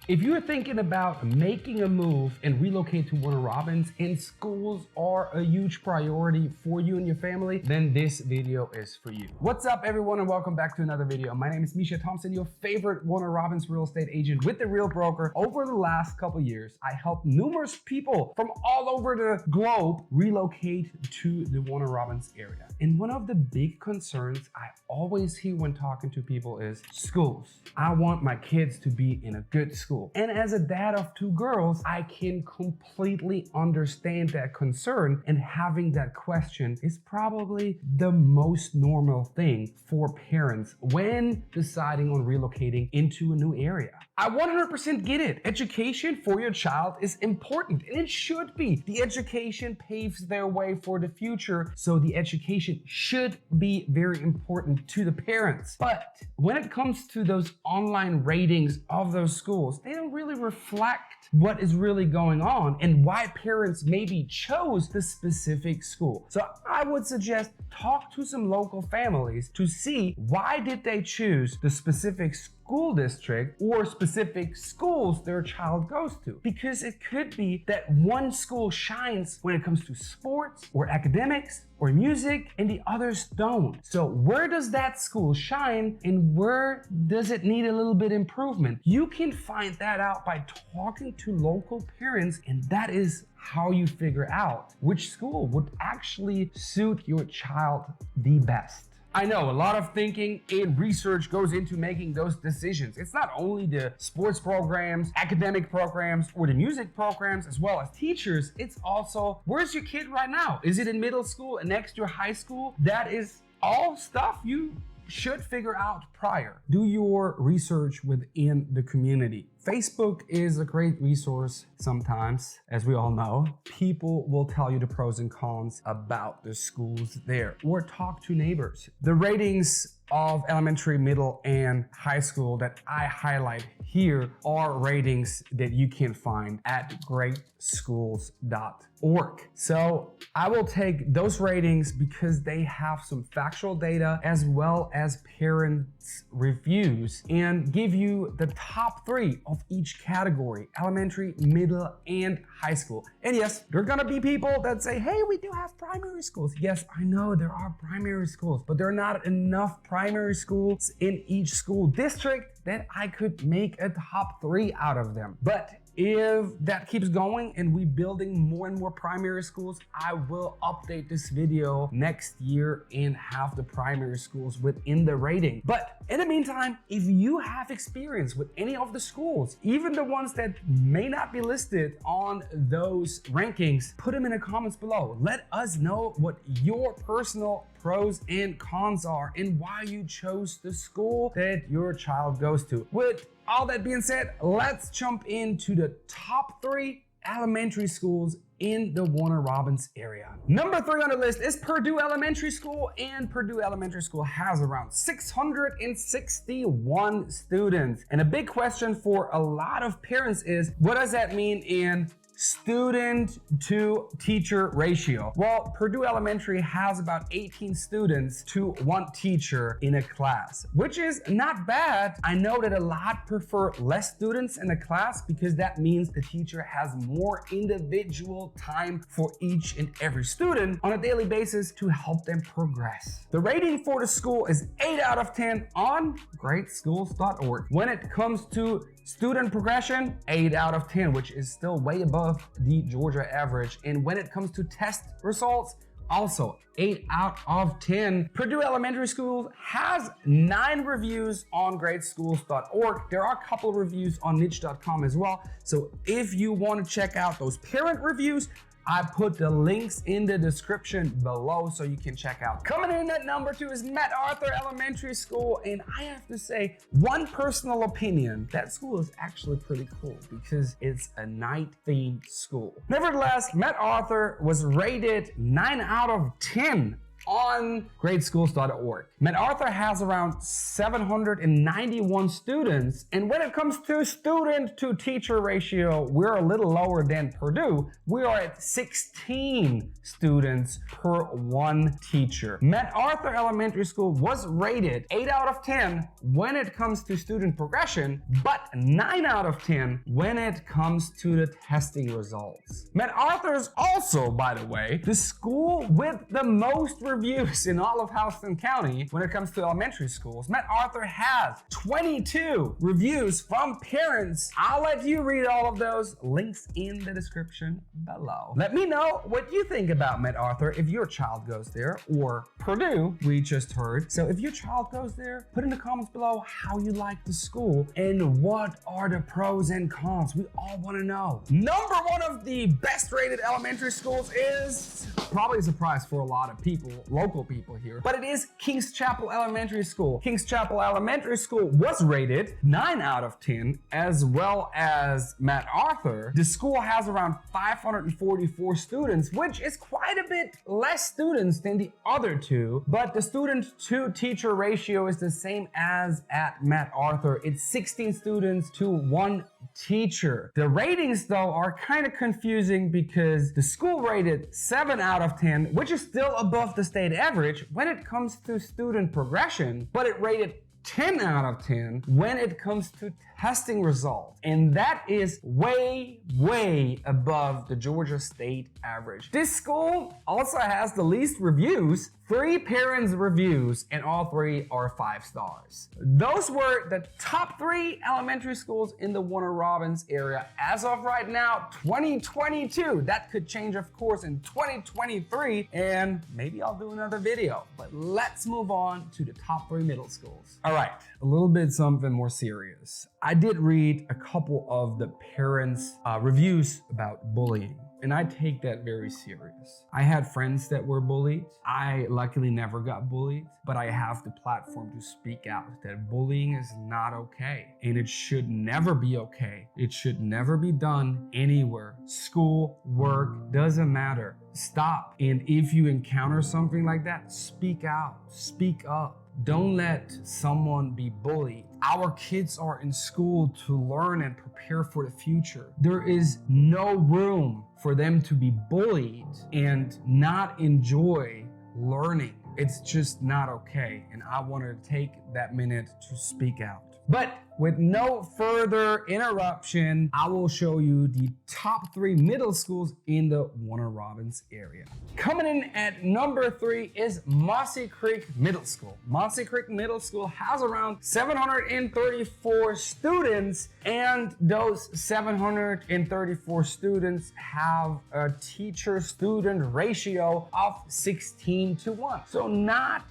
If you're thinking about making a move and relocate to Warner Robins and schools are a huge priority for you and your family, then this video is for you. What's up everyone and welcome back to another video. My name is Mischa Thompson, your favorite Warner Robins real estate agent with The Real Broker. Over the last couple years, I helped numerous people from all over the globe relocate to the Warner Robins area. And one of the big concerns I always hear when talking to people is schools. I want my kids to be in a good school. And as a dad of two girls, I can completely understand that concern, and having that question is probably the most normal thing for parents when deciding on relocating into a new area. I 100% get it. Education for your child is important, and it should be. The education paves their way for the future, so the education should be very important to the parents. But when it comes to those online ratings of those schools, they don't really reflect what is really going on and why parents maybe chose the specific school. So I would suggest talk to some local families to see why did they choose the specific school district or specific schools their child goes to. Because it could be that one school shines when it comes to sports or academics or music and the others don't. So where does that school shine and where does it need a little bit improvement? You can find that out by talking to local parents, and that is how you figure out which school would actually suit your child the best. I know a lot of thinking and research goes into making those decisions. It's not only the sports programs, academic programs, or the music programs, as well as teachers. It's also, where's your kid right now? Is it in middle school and next to high school? That is all stuff you should figure out prior. Do your research within the community. Facebook is a great resource sometimes, as we all know. People will tell you the pros and cons about the schools there, or talk to neighbors. The ratings of elementary, middle, and high school that I highlight here are ratings that you can find at greatschools.org. So I will take those ratings because they have some factual data as well as parents' reviews and give you the top 3 of each category: elementary, middle, and high school. And yes, there are gonna be people that say, hey, we do have primary schools. Yes, I know there are primary schools, but there are not enough primary schools in each school district that I could make a top 3 out of them. But if that keeps going and we building more and more primary schools, I will update this video next year and have the primary schools within the rating. But in the meantime, if you have experience with any of the schools, even the ones that may not be listed on those rankings, put them in the comments below. Let us know what your personal pros and cons are and why you chose the school that your child goes to. With all that being said, let's jump into the top 3 elementary schools in the Warner Robins area. Number 3 on the list is Purdue Elementary School, and Purdue Elementary School has around 661 students. And a big question for a lot of parents is, what does that mean in student to teacher ratio? Well, Purdue Elementary has about 18 students to 1 teacher in a class, which is not bad. I know that a lot prefer less students in a class because that means the teacher has more individual time for each and every student on a daily basis to help them progress. The rating for the school is 8 out of 10 on greatschools.org. When it comes to student progression, 8 out of 10, which is still way above the Georgia average. And when it comes to test results, also 8 out of 10. Purdue Elementary School has 9 reviews on greatschools.org. There are a couple of reviews on niche.com as well. So if you want to check out those parent reviews, I put the links in the description below so you can check out. Coming in at number 2 is MacArthur Elementary School, and I have to say, one personal opinion, that school is actually pretty cool because it's a night-themed school. Nevertheless, MacArthur was rated 9 out of 10 on greatschools.org. MacArthur has around 791 students, and when it comes to student to teacher ratio, we're a little lower than Purdue. We are at 16 students per one teacher. MacArthur Elementary School was rated 8 out of 10 when it comes to student progression, but 9 out of 10 when it comes to the testing results. MacArthur is also, by the way, the school with the most reviews in all of Houston County when it comes to elementary schools. MacArthur has 22 reviews from parents. I'll let you read all of those. Links in the description below. Let me know what you think about MacArthur if your child goes there, or Purdue, we just heard. So if your child goes there, put in the comments below how you like the school and what are the pros and cons. We all want to know. Number one of the best rated elementary schools is probably a surprise for a lot of people, local people here, but it is Kings Chapel Elementary School. Kings Chapel Elementary School was rated 9 out of 10, as well as MacArthur. The school has around 544 students, which is quite a bit less students than the other two, but the student to teacher ratio is the same as at MacArthur. It's 16 students to one teacher. The ratings though are kind of confusing because the school rated 7 out of 10, which is still above the state average when it comes to student progression, but it rated 10 out of 10 when it comes to testing results. And that is way, way above the Georgia state average. This school also has the least reviews, 3 parents' reviews, and all 3 are 5 stars. Those were the top 3 elementary schools in the Warner Robins area as of right now, 2022. That could change, of course, in 2023, and maybe I'll do another video. But let's move on to the top 3 middle schools. All right, a little bit something more serious. I did read a couple of the parents' reviews about bullying, and I take that very serious. I had friends that were bullied. I luckily never got bullied, but I have the platform to speak out that bullying is not okay, and it should never be okay. It should never be done anywhere. School, work, doesn't matter. Stop. And if you encounter something like that, speak out, speak up. Don't let someone be bullied. Our kids are in school to learn and prepare for the future. There is no room for them to be bullied and not enjoy learning. It's just not okay. And I want to take that minute to speak out. But with no further interruption, I will show you the top 3 middle schools in the Warner Robins area. Coming in at number 3 is Mossy Creek Middle School. Mossy Creek Middle School has around 734 students, and those 734 students have a teacher-student ratio of 16 to 1. So not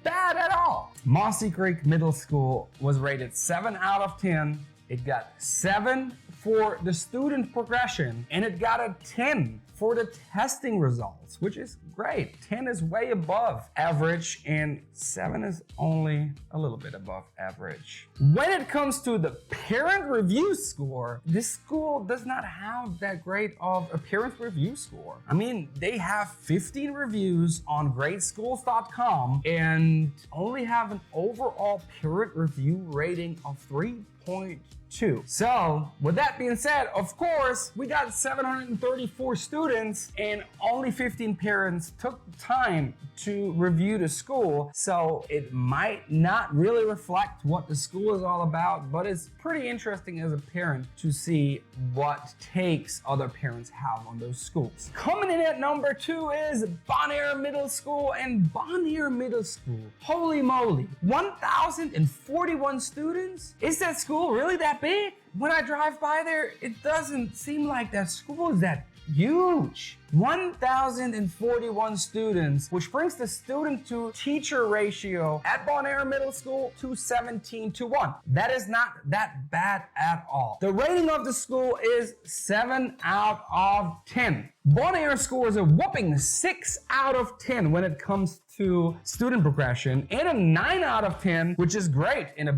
bad at all. Mossy Creek Middle School was rated 7 out of 10. It got 7 for the student progression, and it got a 10 for the testing results, which is great. 10 is way above average, and 7 is only a little bit above average. When it comes to the parent review score, this school does not have that great of a parent review score. I mean, they have 15 reviews on greatschools.com and only have an overall parent review rating of 3.2. So with that being said, of course, we got 734 students and only 15 parents took the time to review the school. So it might not really reflect what the school is all about, but it's pretty interesting as a parent to see what takes other parents have on those schools. Coming in at number 2 is Bonaire Middle School, and Bonaire Middle School, holy moly, 1,041 students? Is that school really that big? When I drive by there, it doesn't seem like that school is that huge. 1,041 students, which brings the student to teacher ratio at Bonaire Middle School to 17 to 1. That is not that bad at all. The rating of the school is 7 out of 10. Bonaire scores a whopping 6 out of 10 when it comes to student progression, and a 9 out of 10, which is great and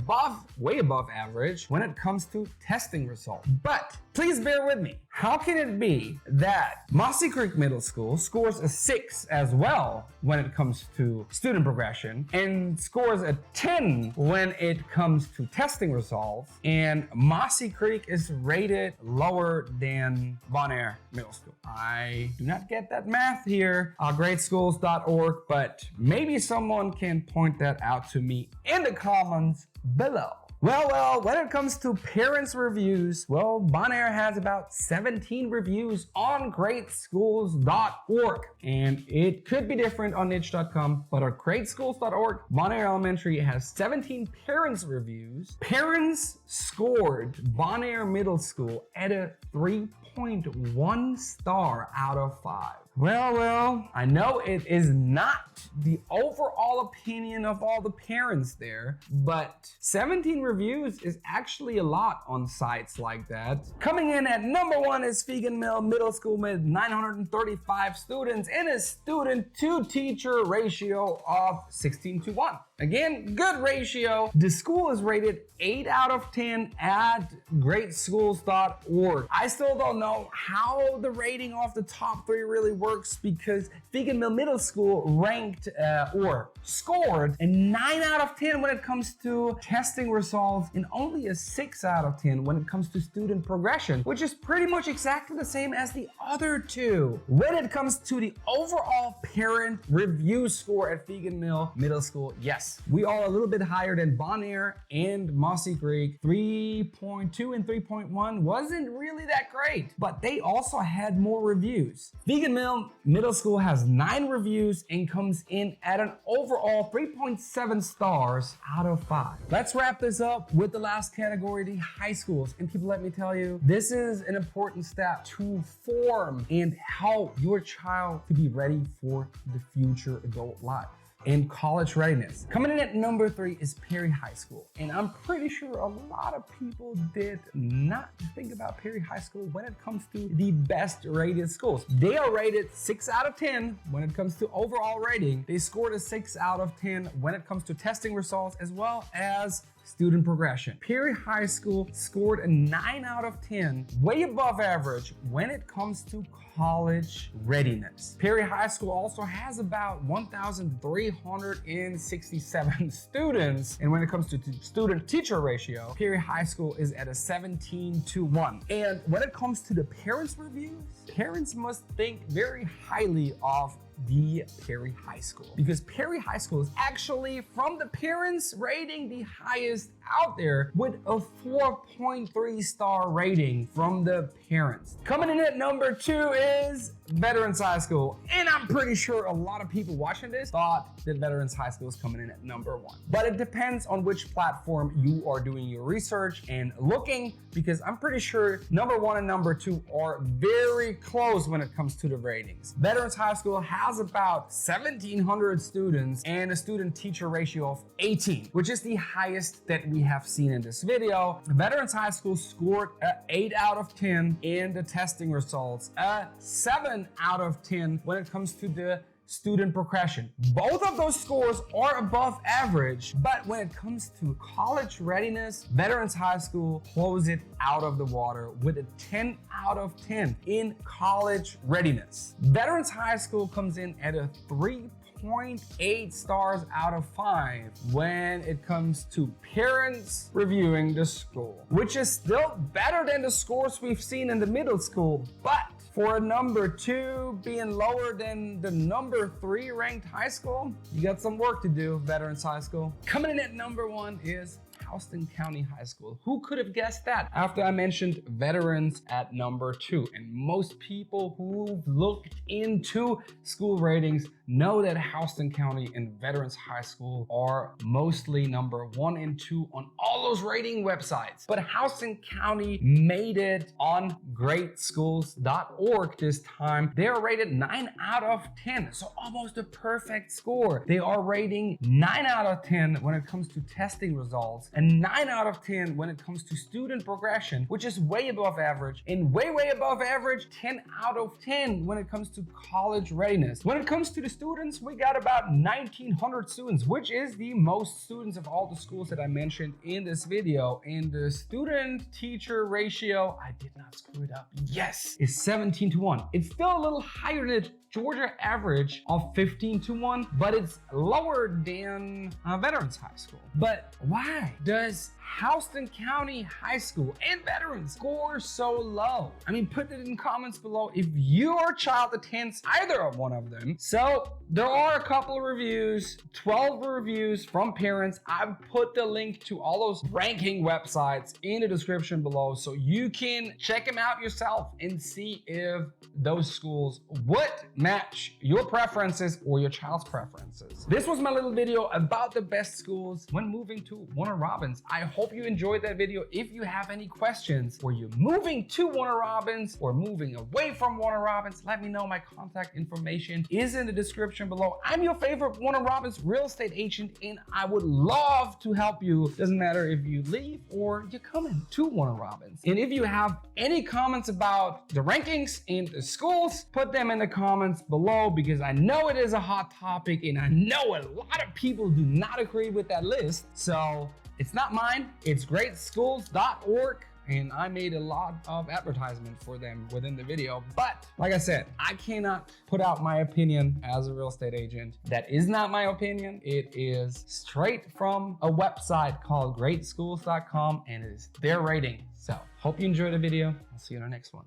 way above average when it comes to testing results. But please bear with me. How can it be that Mossy Creek Middle School scores a 6 as well when it comes to student progression and scores a 10 when it comes to testing results, and Mossy Creek is rated lower than Bon Air Middle School? I do not get that math here, greatschools.org, but maybe someone can point that out to me in the comments below. Well, when it comes to parents' reviews, well, Bon Air has about 17 reviews on greatschools.org. And it could be different on niche.com, but on greatschools.org, Bon Air Elementary has 17 parents' reviews. Parents scored Bon Air Middle School at a 3.1 star out of 5. Well, I know it is not the overall opinion of all the parents there, but 17 reviews is actually a lot on sites like that. Coming in at number 1 is Fegan Mill Middle School with 935 students and a student-to-teacher ratio of 16:1. Again, good ratio. The school is rated 8 out of 10 at greatschools.org. I still don't know how the rating of the top 3 really works, because Fegan Mill Middle School ranked or scored a 9 out of 10 when it comes to testing results and only a 6 out of 10 when it comes to student progression, which is pretty much exactly the same as the other 2. When it comes to the overall parent review score at Fegan Mill Middle School, yes, we are a little bit higher than Bon Air and Mossy Creek. 3.2 and 3.1 wasn't really that great, but they also had more reviews. Fegan Mill Middle School has 9 reviews and comes in at an overall 3.7 stars out of 5. Let's wrap this up with the last category, the high schools. And people, let me tell you, this is an important step to form and help your child to be ready for the future adult life and college readiness. Coming in at number 3 is Perry High School. And I'm pretty sure a lot of people did not think about Perry High School when it comes to the best rated schools. They are rated 6 out of 10 when it comes to overall rating. They scored a 6 out of 10 when it comes to testing results as well as student progression. Perry High School scored a 9 out of 10, way above average when it comes to college readiness. Perry High School also has about 1,367 students, and when it comes to student-teacher ratio, Perry High School is at a 17:1. And when it comes to the parents' reviews, parents must think very highly of the Perry High School, because Perry High School is actually, from the parents' rating, the highest out there with a 4.3 star rating from the parents. Coming in at number 2 is Veterans High School. And I'm pretty sure a lot of people watching this thought that Veterans High School is coming in at number 1. But it depends on which platform you are doing your research and looking, because I'm pretty sure number 1 and number 2 are very close when it comes to the ratings. Veterans High School has about 1,700 students and a student-teacher ratio of 18, which is the highest that we have seen in this video. Veterans High School scored an 8 out of 10 in the testing results, a 7 out of 10 when it comes to the student progression. Both of those scores are above average, but when it comes to college readiness, Veterans High School closed it out of the water with a 10 out of 10 in college readiness. Veterans High School comes in at a 3.8 stars out of 5 when it comes to parents reviewing the school, which is still better than the scores we've seen in the middle school, but for a number 2 being lower than the number 3 ranked high school, you got some work to do, Veterans High School. Coming in at number 1 is Houston County High School. Who could have guessed that after I mentioned Veterans at number 2? And most people who've looked into school ratings know that Houston County and Veterans High School are mostly number 1 and 2 on all those rating websites. But Houston County made it on greatschools.org this time. They are rated 9 out of 10, so almost a perfect score. They are rating 9 out of 10 when it comes to testing results, and 9 out of 10 when it comes to student progression, which is way above average, and way above average, 10 out of 10 when it comes to college readiness. When it comes to the students. We got about 1,900 students, which is the most students of all the schools that I mentioned in this video. And the student-teacher ratio, I did not screw it up, yes, is 17:1. It's still a little higher than the Georgia average of 15:1, but it's lower than Veterans High School. But why does Houston County High School and Veterans score so low? I mean, put it in comments below if your child attends either of one of them. So there are a couple of reviews, 12 reviews from parents. I've put the link to all those ranking websites in the description below so you can check them out yourself and see if those schools would match your preferences or your child's preferences. This was my little video about the best schools when moving to Warner Robins. I hope you enjoyed that video. If you have any questions or you're moving to Warner Robins or moving away from Warner Robins, let me know. My contact information is in the description below. I'm your favorite Warner Robins real estate agent and I would love to help you. Doesn't matter if you leave or you're coming to Warner Robins. And if you have any comments about the rankings and the schools, put them in the comments below because I know it is a hot topic and I know a lot of people do not agree with that list. So it's not mine, it's greatschools.org. And I made a lot of advertisement for them within the video. But like I said, I cannot put out my opinion as a real estate agent. That is not my opinion. It is straight from a website called greatschools.com and it is their rating. So hope you enjoyed the video. I'll see you in the next one.